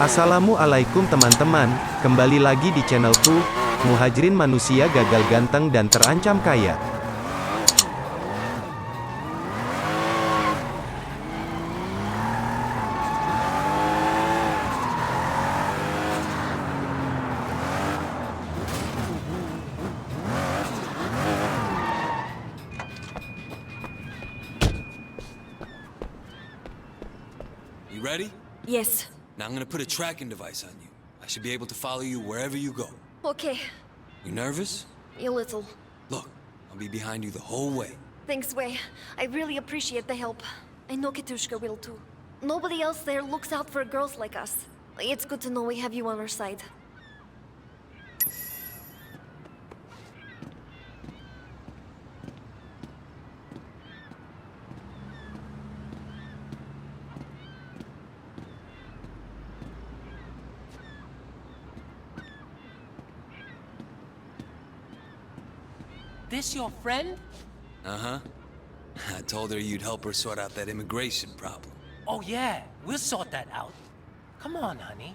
Assalamualaikum teman-teman, kembali lagi di channelku, Muhajirin Manusia Gagal Ganteng dan Terancam Kaya. You ready? Yes. Now I'm gonna put a tracking device on you. I should be able to follow you wherever you go. Okay. You nervous? A little. Look, I'll be behind you the whole way. Thanks, Wei. I really appreciate the help. I know Katushka will too. Nobody else there looks out for girls like us. It's good to know we have you on our side. This your friend? Uh-huh. I told her you'd help her sort out that immigration problem. Oh yeah, we'll sort that out. Come on, honey.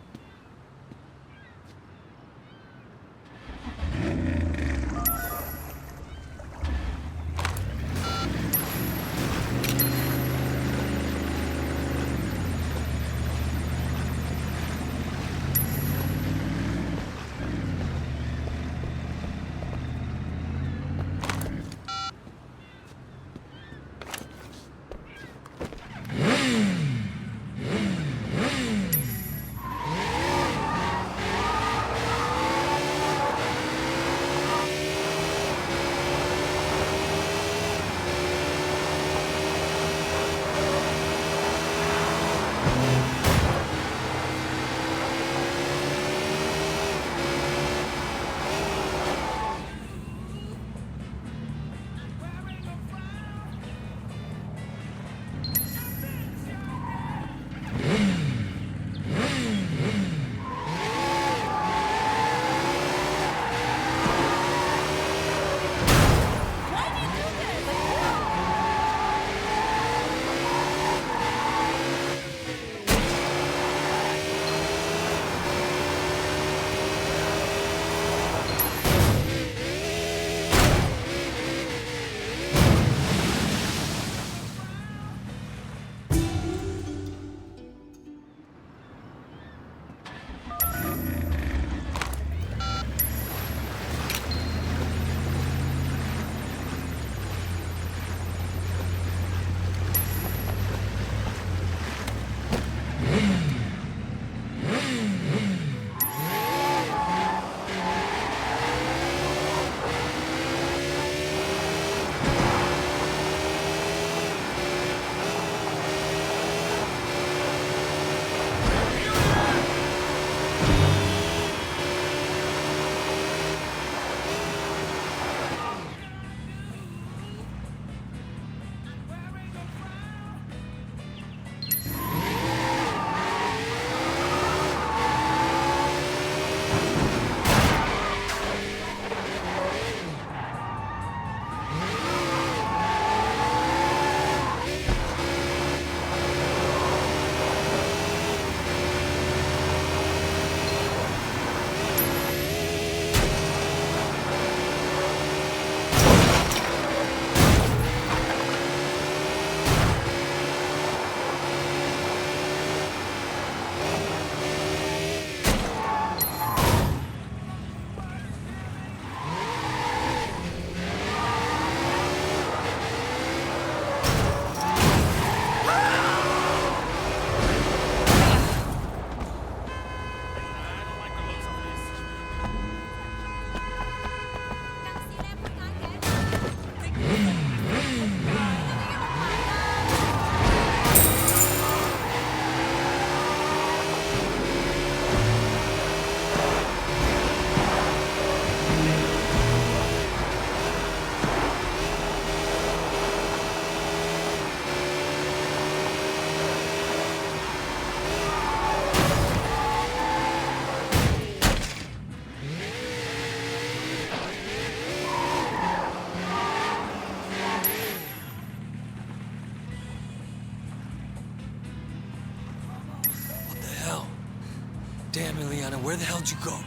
Damn, Ileana, where the hell'd you go?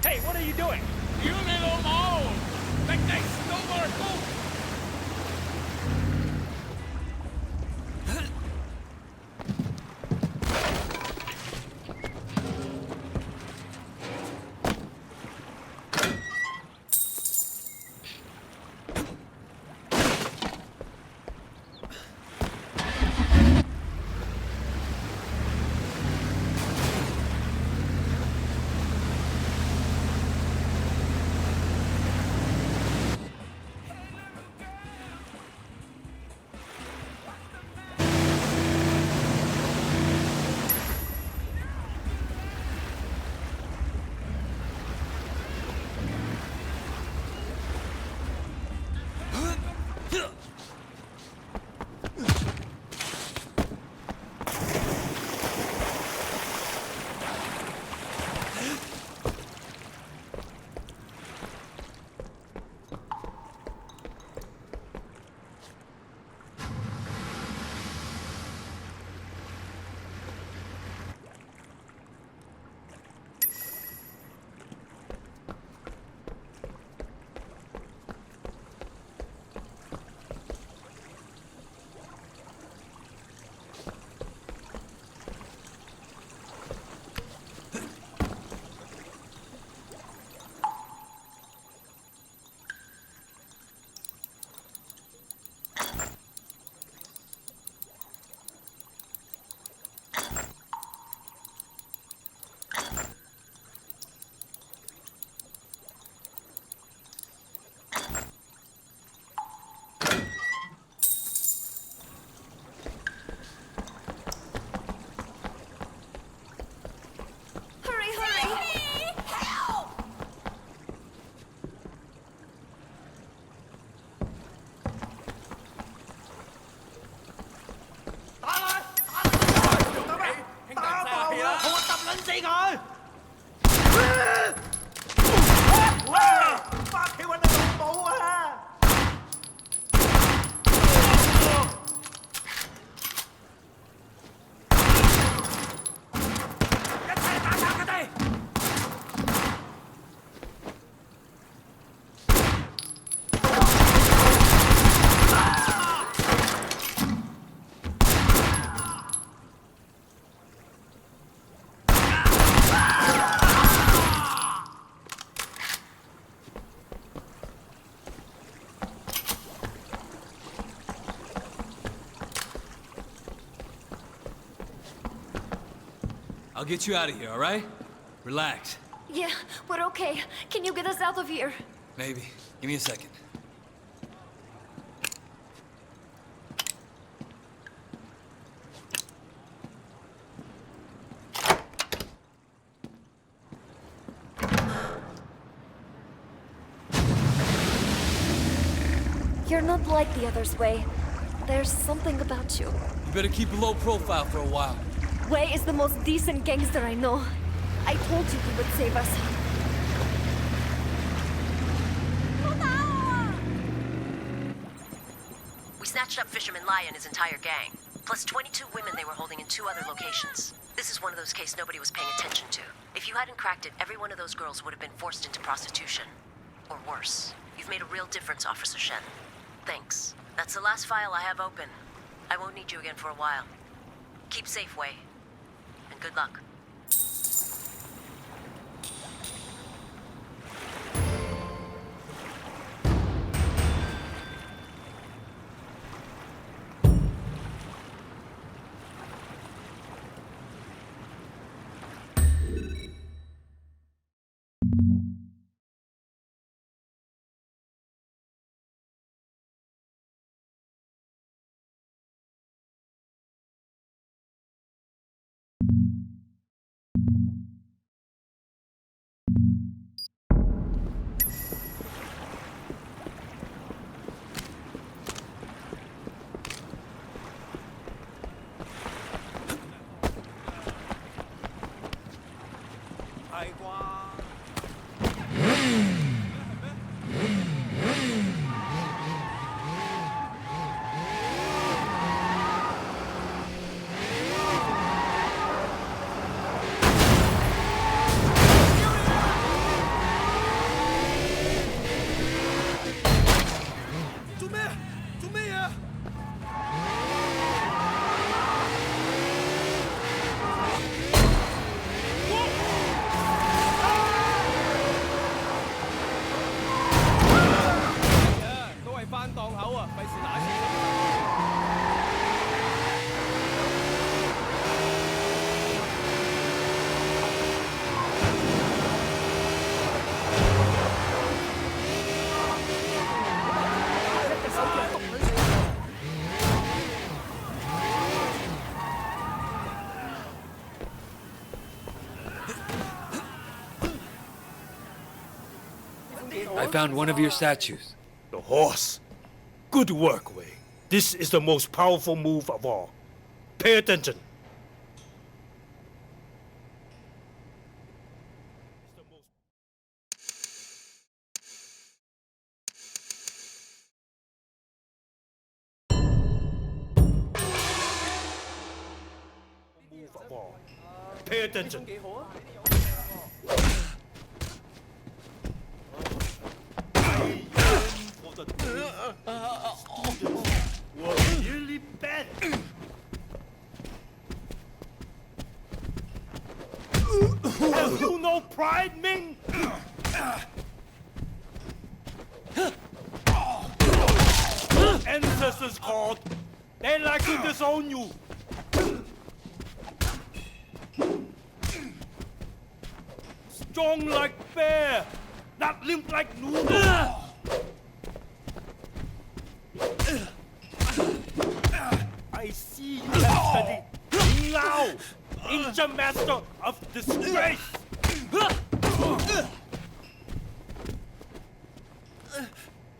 Hey, what are you doing? You little mole! Like they stole our boat! I'll get you out of here, all right? Relax. Yeah, we're okay. Can you get us out of here? Maybe. Give me a second. You're not like the others, Wei. There's something about you. You better keep a low profile for a while. Wei is the most decent gangster I know. I told you he would save us. We snatched up Fisherman Lai and his entire gang, plus 22 women they were holding in 2 other locations. This is one of those cases nobody was paying attention to. If you hadn't cracked it, every one of those girls would have been forced into prostitution. Or worse. You've made a real difference, Officer Shen. Thanks. That's the last file I have open. I won't need you again for a while. Keep safe, Wei. And good luck. I found one of your statues. The horse. Good work, Wei. This is the most powerful move of all. Pay attention. Move of all. Pay attention. Was really bad. Have you no pride, Ming? Ancestors called. They like to disown you. Strong like bear, not limp like noodle. I see you have studied Ling Lao, ancient master of disgrace.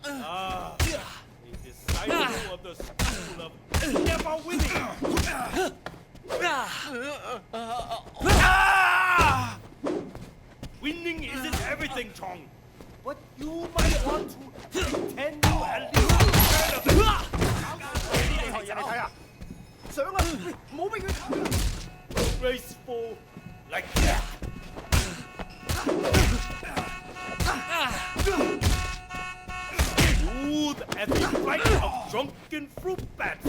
A disciple of the school of never winning. Winning isn't everything, Chong. But you might want to pretend you at least heard of it. Graceful like that. Smooth as the flight of drunken fruit bats.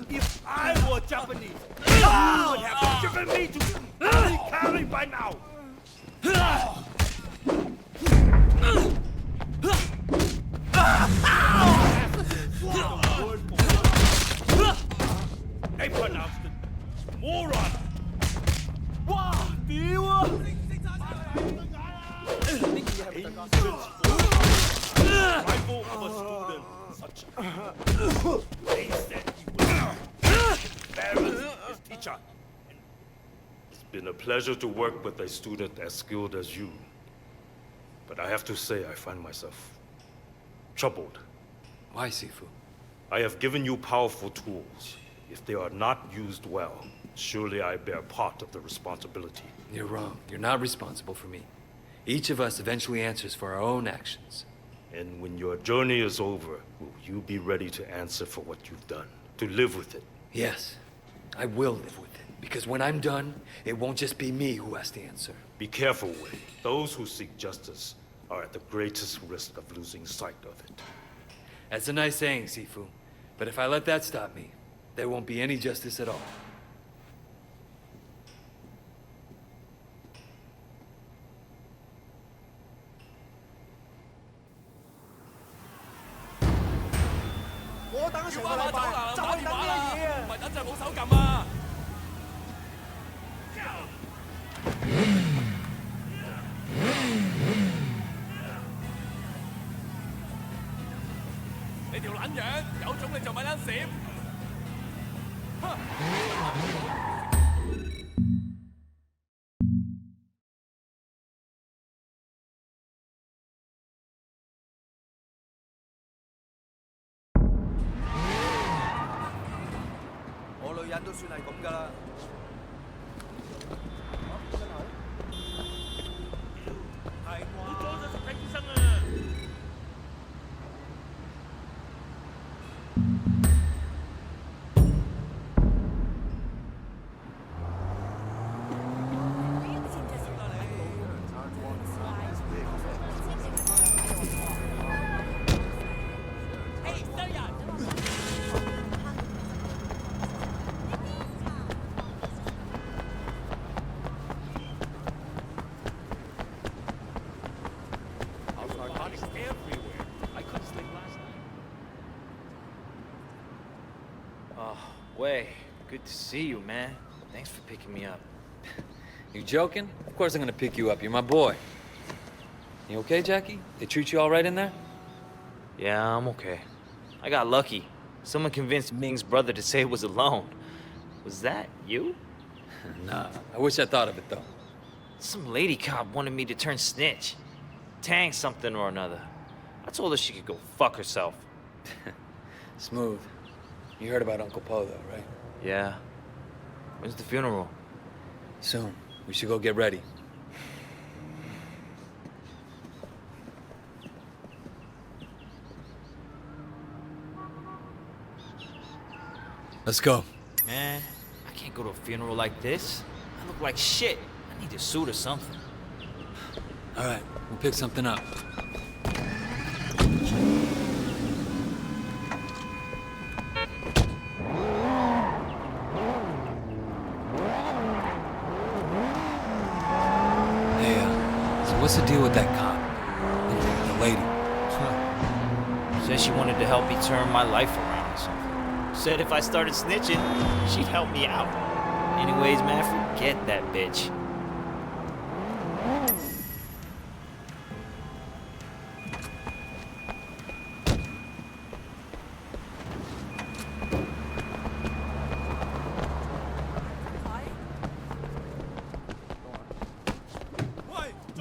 If I were Japanese, you would have driven me to carry by now. They pronounced it moron. Wow, rival of a student, such they said he was embarrassed his teacher. It's been a pleasure to work with a student as skilled as you. But I have to say, I find myself troubled. Why, Sifu? I have given you powerful tools. If they are not used well, surely I bear part of the responsibility. You're wrong. You're not responsible for me. Each of us eventually answers for our own actions. And when your journey is over, will you be ready to answer for what you've done? To live with it? Yes, I will live with it. Because when I'm done, it won't just be me who has to answer. Be careful, Wei. Those who seek justice are at the greatest risk of losing sight of it. That's a nice saying, Sifu. But if I let that stop me, there won't be any justice at all. Wei, good to see you, man. Thanks for picking me up. You joking? Of course I'm gonna pick you up. You're my boy. You okay, Jackie? They treat you all right in there? Yeah, I'm okay. I got lucky. Someone convinced Ming's brother to say it was alone. Was that you? Nah, I wish I thought of it, though. Some lady cop wanted me to turn snitch. Tang something or another. I told her she could go fuck herself. Smooth. You heard about Uncle Po, though, right? Yeah. When's the funeral? Soon. We should go get ready. Let's go. Man, I can't go to a funeral like this. I look like shit. I need a suit or something. All right, we'll pick something up. Hey, so what's the deal with that cop? The lady. Said she wanted to help me turn my life around or something. Said if I started snitching, she'd help me out. Anyways, man, forget that bitch.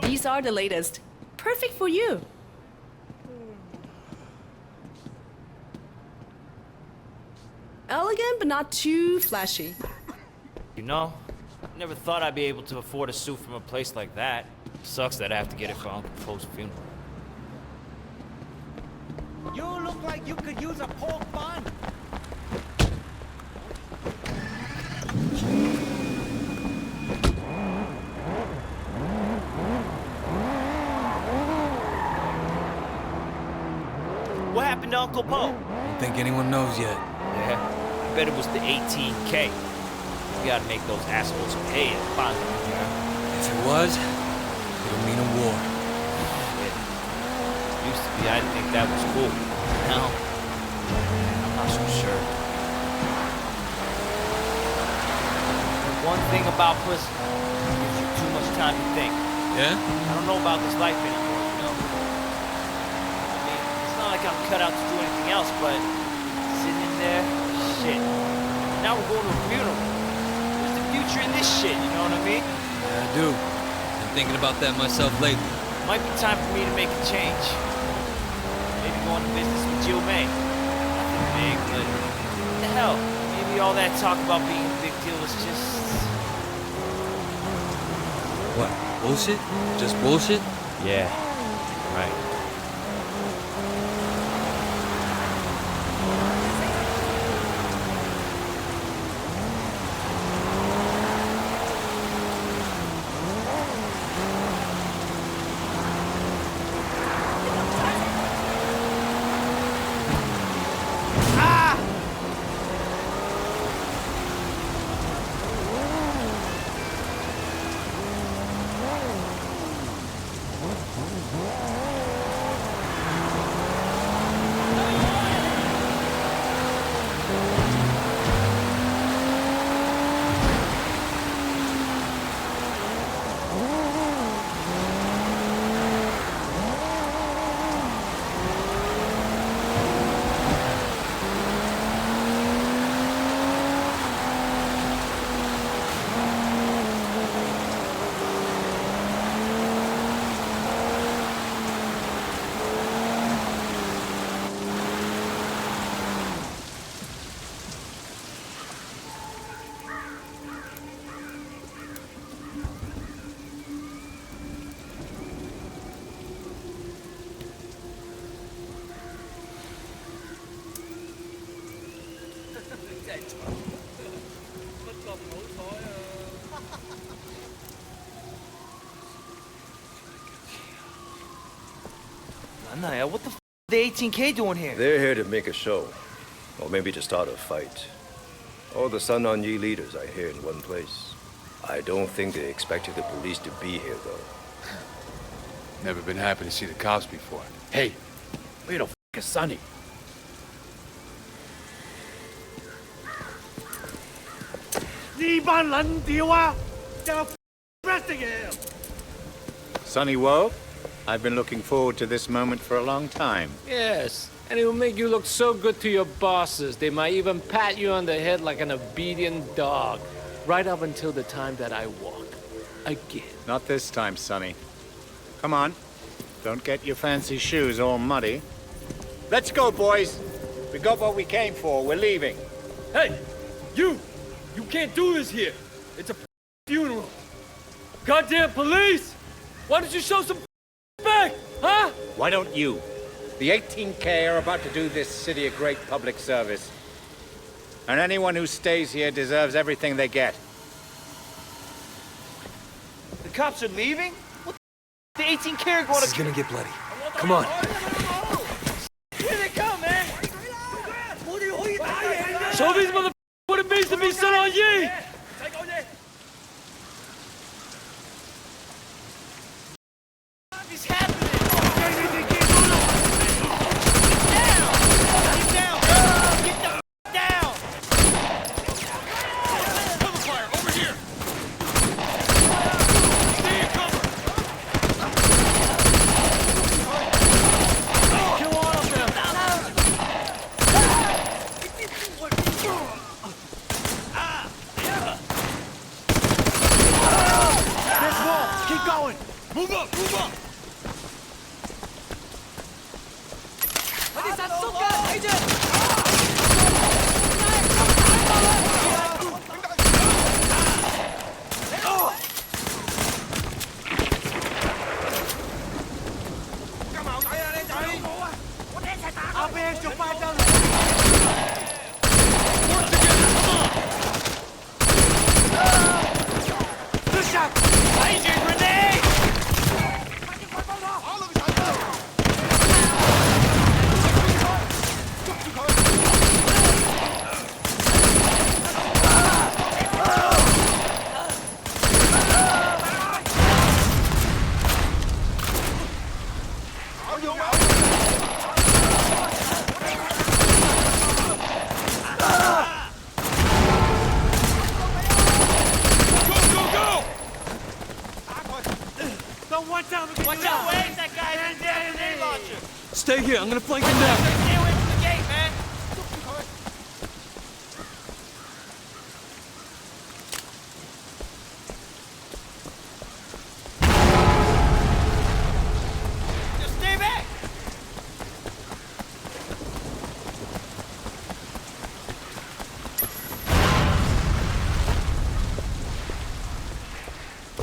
These are the latest. Perfect for you. Elegant, but not too flashy. You know, never thought I'd be able to afford a suit from a place like that. Sucks that I have to get it for Uncle Po's funeral. You look like you could use a pork bun. What happened to Uncle Po? Don't think anyone knows yet. Yeah, I bet it was the 18K. We gotta make those assholes pay it. Fine. If it was, it'll mean a war. Shit. Used to be, I didn't think that was cool. Now, I'm not so sure. One thing about pussy, it gives you too much time to think. Yeah? I don't know about this life anymore, you know? I mean, it's not like I'm cut out to do anything else, but sitting in there, shit. Now we're going to a funeral. Where's the future in this shit, you know what I mean? Yeah, I do. Been thinking about that myself lately. Might be time for me to make a change. Maybe go into business with Jill May. Nothing big, but what the hell? Maybe all that talk about being a big deal is just... What? Bullshit? Just bullshit? Yeah, right. Naya, what the f the 18K doing here? They're here to make a show. Or maybe to start a fight. All the Sun On Yi leaders are here in one place. I don't think they expected the police to be here, though. Never been happy to see the cops before. Hey, where the f is Sonny? Sonny Woe, I've been looking forward to this moment for a long time. Yes, and it will make you look so good to your bosses. They might even pat you on the head like an obedient dog, right up until the time that I walk. Again. Not this time, Sonny. Come on. Don't get your fancy shoes all muddy. Let's go, boys. We got what we came for. We're leaving. Hey! You! You can't do this here! It's a funeral! Goddamn police! Why don't you show some respect, huh? Why don't you? The 18K are about to do this city a great public service. And anyone who stays here deserves everything they get. The cops are leaving? What the 18K are going to... This is gonna get bloody. Come on. Here they come, man! Show these motherfuckers what it means to be Sun On Yi! What's happening? Get down! Get the down! Cover fire, over here! Stay in cover! Kill one of them! There's more! Keep going! Move up! Move up! Watch out! Where's that guy? He's got a grenade launcher! Stay here, I'm gonna flank him down. Stay away from the gate, man! Just stay back!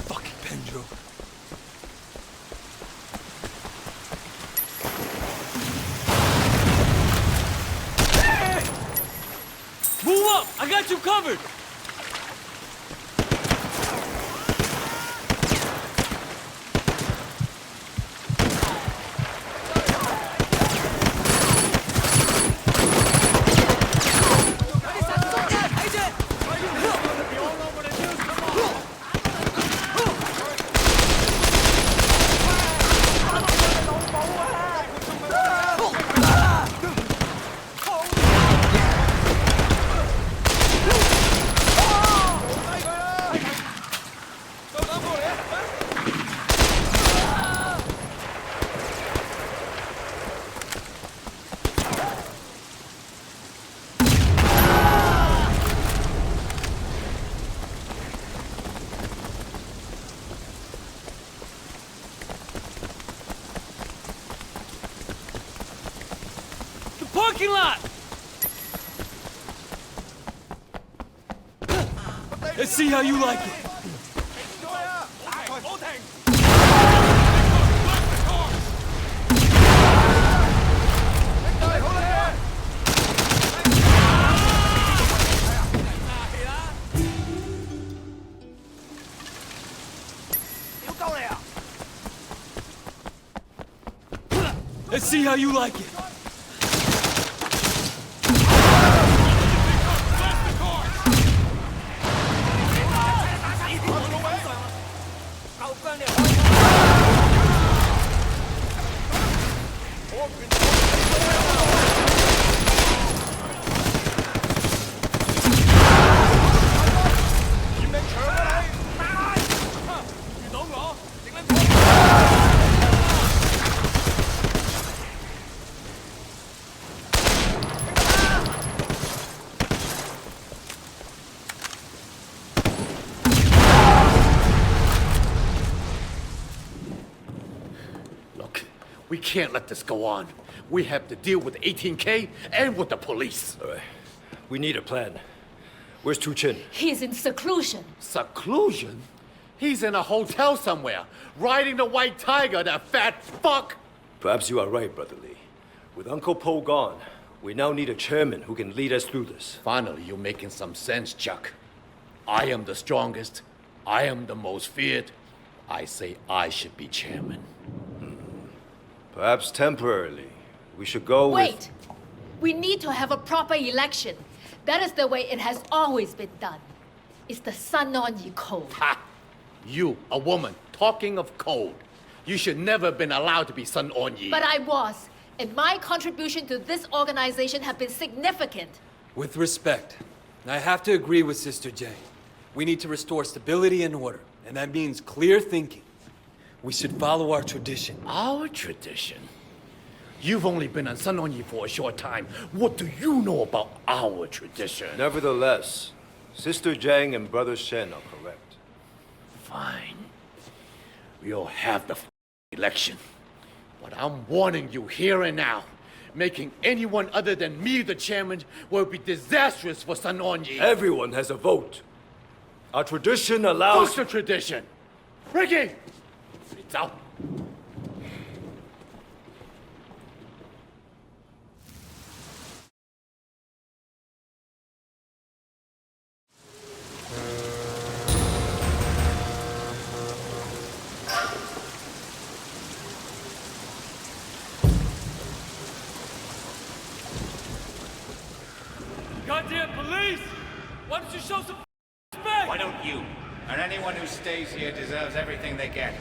Fucking Pendro. Move up! I got you covered! Parking lot! Let's see how you like it. Let's see how you like it. We can't let this go on. We have to deal with 18K and with the police. All right. We need a plan. Where's Tu Chin? He's in seclusion. Seclusion? He's in a hotel somewhere, riding the white tiger, that fat fuck! Perhaps you are right, Brother Lee. With Uncle Po gone, we now need a chairman who can lead us through this. Finally, you're making some sense, Chuck. I am the strongest. I am the most feared. I say I should be chairman. Perhaps temporarily. We should go Wait! We need to have a proper election. That is the way it has always been done. It's the Sun On Yi Code. Ha! You, a woman, talking of code. You should never have been allowed to be Sun On Yi. But I was, and my contribution to this organization have been significant. With respect, I have to agree with Sister Jane. We need to restore stability and order, and that means clear thinking. We should follow our tradition. Our tradition? You've only been on Sun On Yi for a short time. What do you know about our tradition? Nevertheless, Sister Zhang and Brother Shen are correct. Fine. We'll have the election. But I'm warning you here and now. Making anyone other than me the chairman will be disastrous for Sun On Yi. Everyone has a vote. Our tradition allows... What's the tradition? Ricky! It's out. Goddamn police! Why don't you show some respect? Why don't you? And anyone who stays here deserves everything they get.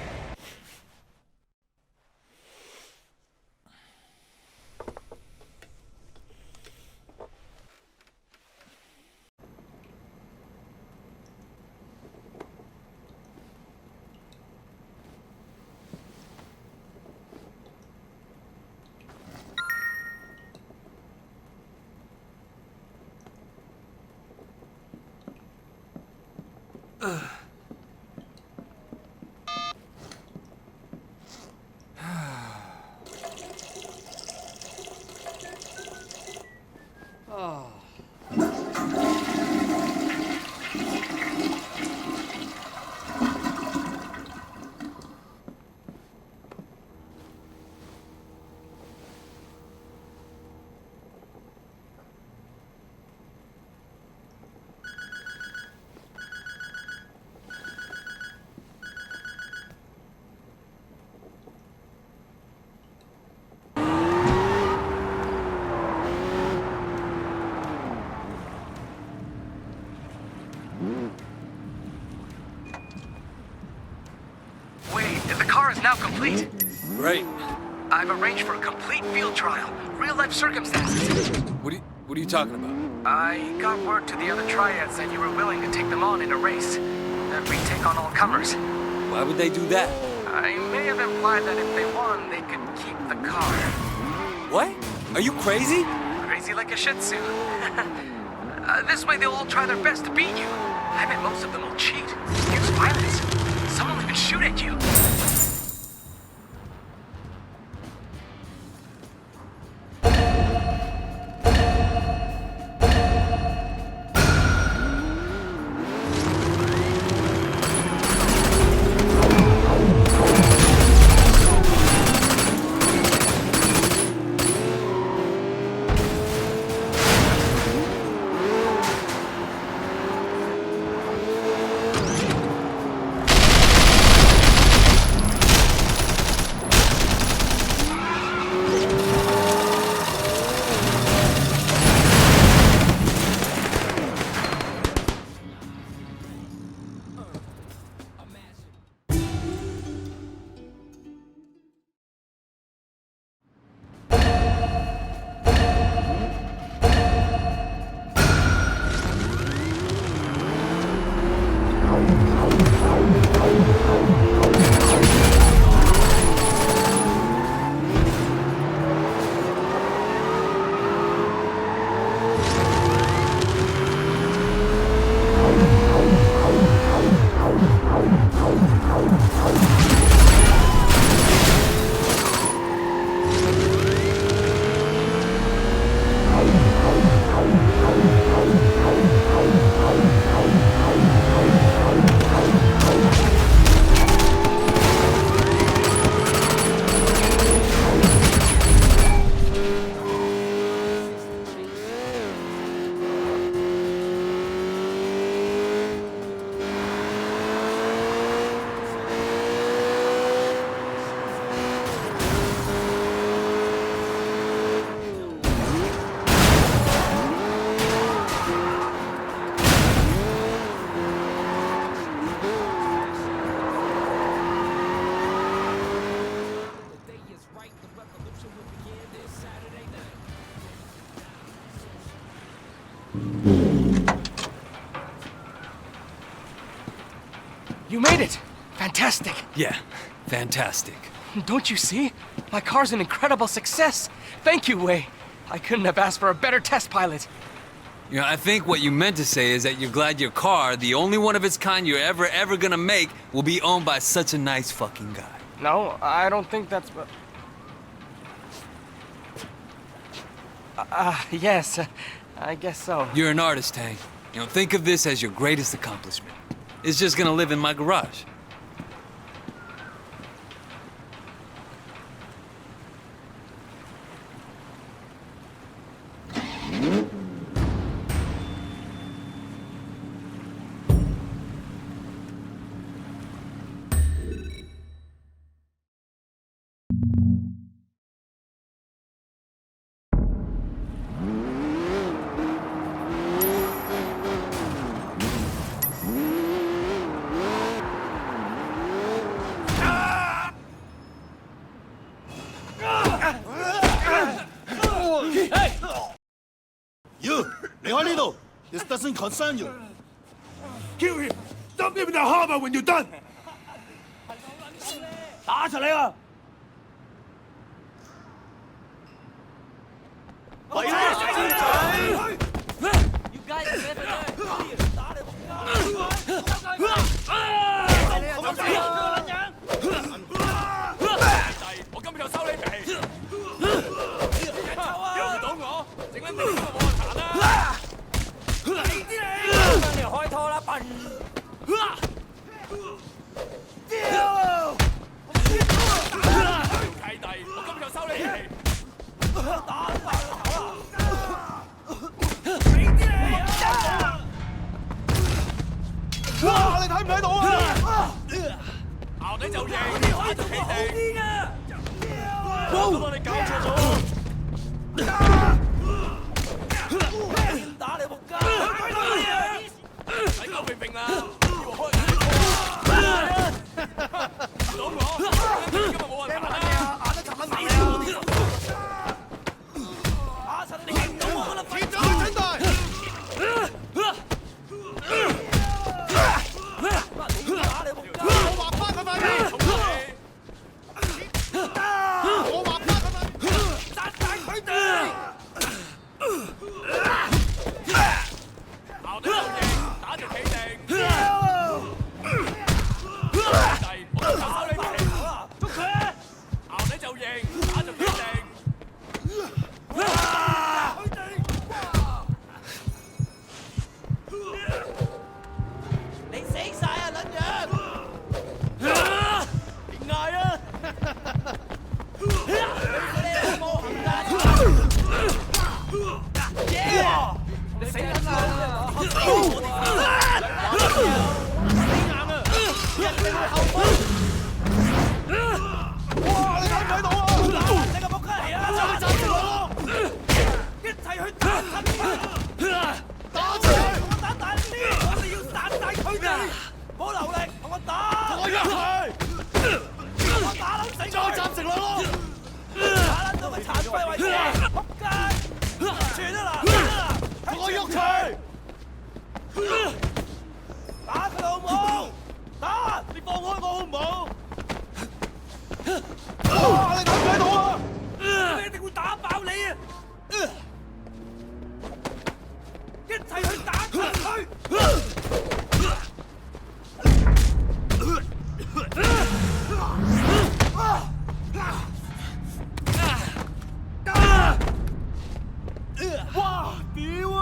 Now complete. Great. I've arranged for a complete field trial. Real-life circumstances. What are you talking about? I got word to the other triads that you were willing to take them on in a race. That we'd take on all comers. Why would they do that? I may have implied that if they won, they could keep the car. What? Are you crazy? Crazy like a Shih Tzu. This way they'll all try their best to beat you. I bet most of them will cheat. Use violence. Some will even shoot at you. You made it! Fantastic! Yeah, fantastic. Don't you see? My car's an incredible success! Thank you, Wei. I couldn't have asked for a better test pilot. You know, I think what you meant to say is that you're glad your car, the only one of its kind you're ever gonna make, will be owned by such a nice fucking guy. No, I don't think that's what... yes, I guess so. You're an artist, Tang. You know, think of this as your greatest accomplishment. It's just gonna live in my garage. You, 離開呢度 This doesn't concern you. Kill him! Dump him in the harbor when you're done! 打出嚟啊！ You guys better there. 我今日就收你皮！要到我，整撚定我彈啦！你啲你，你開拖啦，笨！契弟，我今日就收你皮！打你頭啊！你啲你！哇！你睇唔睇到啊？咬你就贏，打就企定。咁我哋搞錯咗。 打你仆街！睇夠平平啦，要開唔到我，今日冇人彈啦，眼都插撚死我！打柒你見唔到我啦，鐵咗佢真大！打你仆街！我畫翻佢塊面！我畫翻佢塊面！殺晒佢哋！ 咬你就贏，打就企定。弟，我就收你皮。捉佢！咬你就贏，打就企定。你死晒啊，撚樣！點嗌啊？你冇行㗎！ 你死緊啦！死硬啊！人哋會後悔。哇！你睇唔睇到啊？你個仆街啊！揸住我！一齊去打佢！打住佢！同我打大啲！我哋要殺晒佢哋！唔好留力，同我打！同我約佢！同我打撚死佢！再斬直落咯！打撚到佢殘廢為止！仆街！全得啦！同我喐佢！打佢好唔好？打！你放開我好唔好？哇！你睇唔睇到啊？我一定會打爆你啊！一齊去打佢！哇！屌啊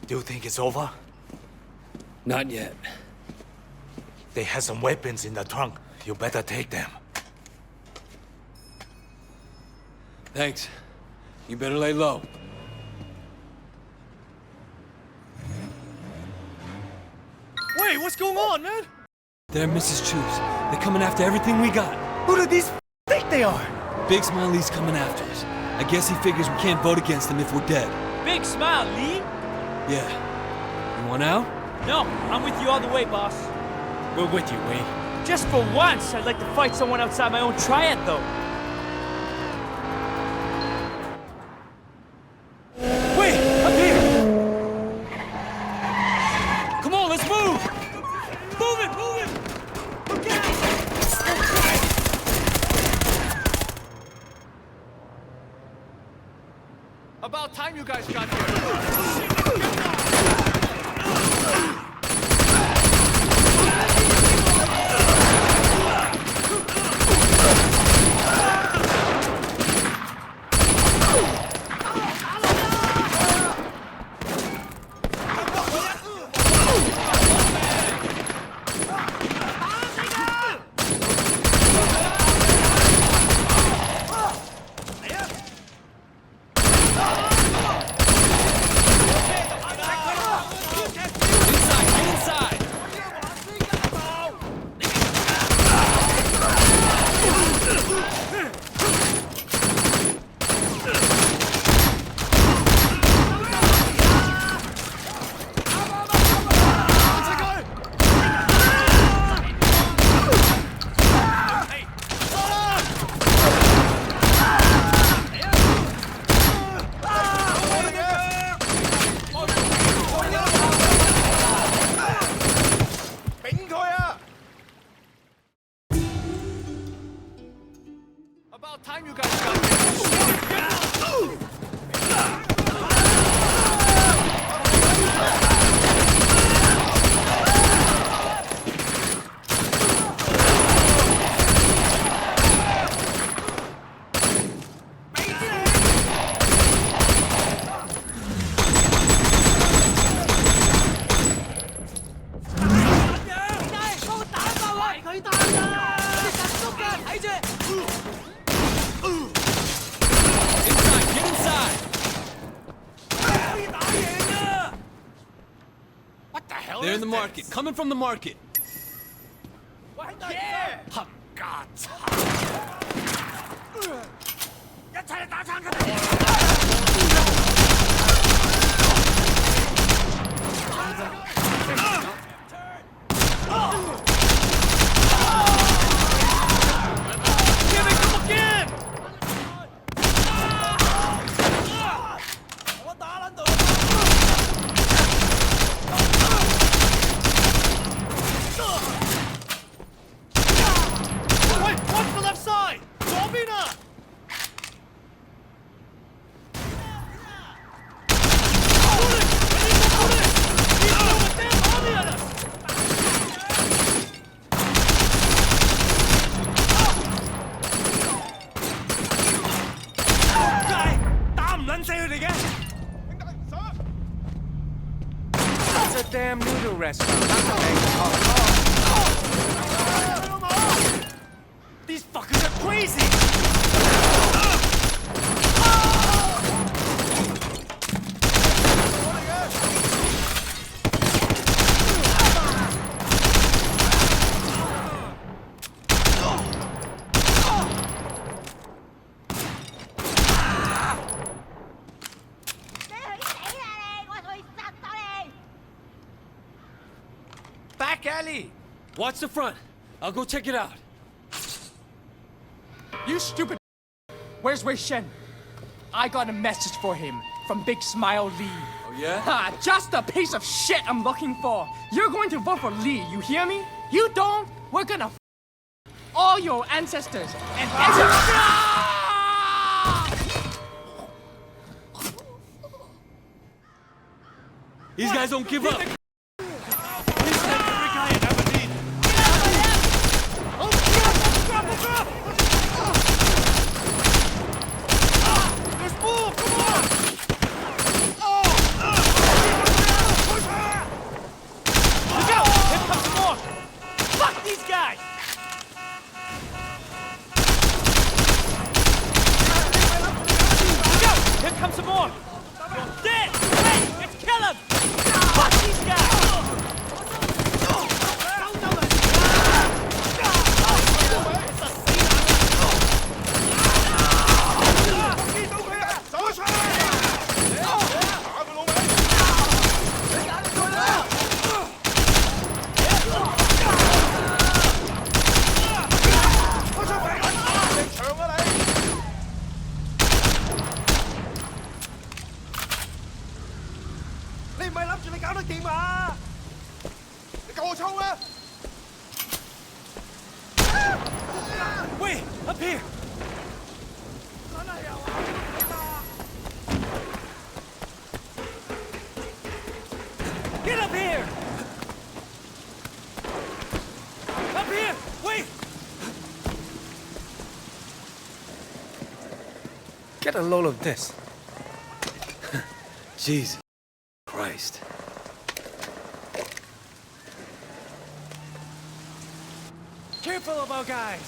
！Do you think it's over? Not yet. They had some weapons in the trunk. You better take them. Thanks. You better lay low. Wait, what's going on, man? They're Mrs. Chu's. They're coming after everything we got. Who do these think they are? Big Smiley's coming after us. I guess he figures we can't vote against him if we're dead. Big smile, Lee. Yeah. You want out? No, I'm with you all the way, boss. We're with you, Wei. Just for once, I'd like to fight someone outside my own triad, though. Wait, up here! Come on, let's move! Move it, move it! Okay. About time you guys got here. About time you guys got here. They're in the market. Coming from the market. Yeah! It's a damn noodle restaurant. These fuckers are crazy! Back alley! Watch the front. I'll go check it out. You stupid. Where's Wei Shen? I got a message for him from Big Smile Lee. Oh, yeah? Ha! Just the piece of shit I'm looking for. You're going to vote for Lee, you hear me? You don't, we're gonna all your ancestors and These guys don't give up. Fuck Up here! Get up here! Up here! Wait! Get a load of this. Jesus Christ. Careful about guys!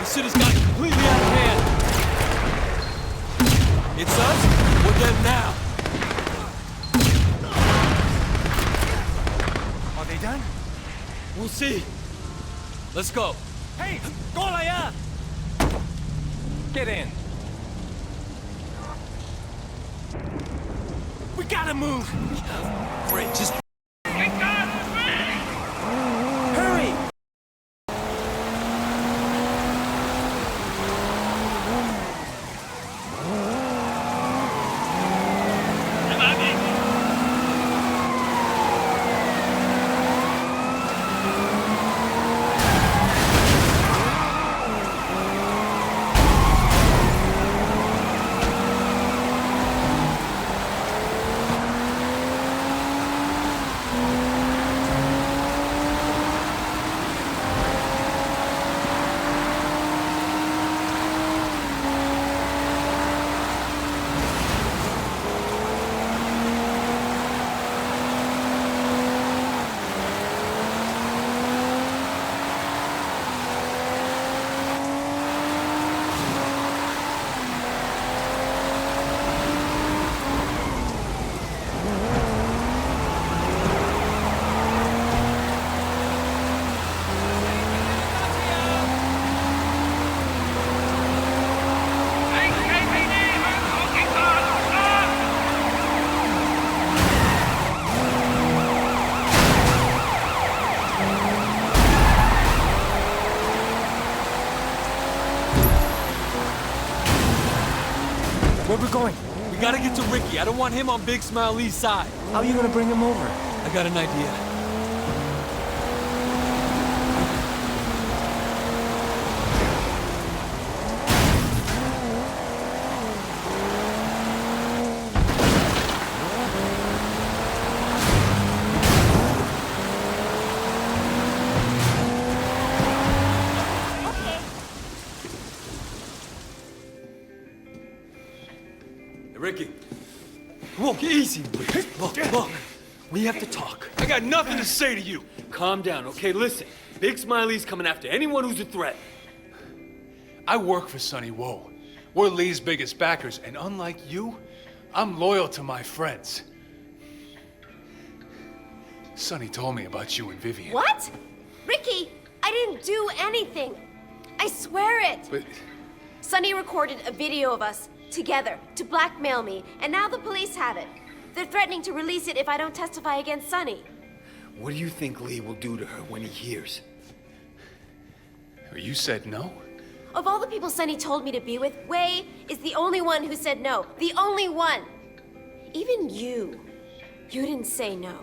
This shit has gotten completely out of hand. It's us or them now. Are they done? We'll see. Let's go. Hey! Mulai! Get in. We gotta move! Great, just... Hurry! Where we going? We gotta get to Ricky. I don't want him on Big Smile Lee's side. How are you gonna bring him over? I got an idea. Ricky. Whoa, easy, Ricky. Look. We have to talk. I got nothing to say to you. Calm down, okay? Listen. Big Smiley's coming after anyone who's a threat. I work for Sonny Woe. We're Lee's biggest backers, and unlike you, I'm loyal to my friends. Sonny told me about you and Vivian. What? Ricky, I didn't do anything. I swear it. But Sonny recorded a video of us together to blackmail me, and now the police have it. They're threatening to release it if I don't testify against Sonny. What do you think Lee will do to her when he hears? you said no? Of all the people Sonny told me to be with, Wei is the only one who said no. The only one. Even you. You didn't say no.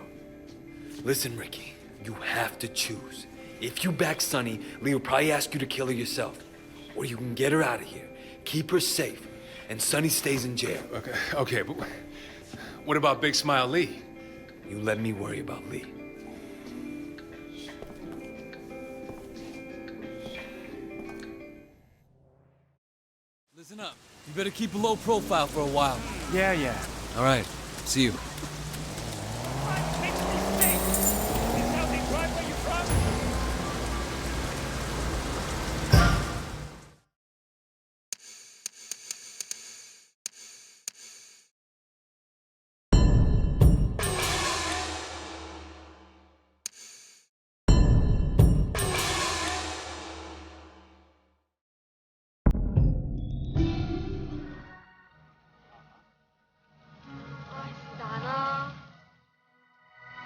Listen, Ricky, you have to choose. If you back Sunny, Lee will probably ask you to kill her yourself. Or you can get her out of here, keep her safe, and Sunny stays in jail. Okay, but what about Big Smile Lee? You let me worry about Lee. Listen up. You better keep a low profile for a while. Yeah. All right. See you.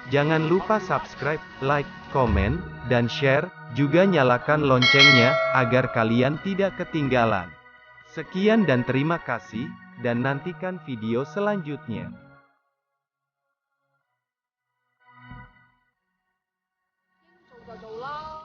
Jangan lupa subscribe, like, komen, dan share, juga nyalakan loncengnya, agar kalian tidak ketinggalan. Sekian dan terima kasih, dan nantikan video selanjutnya.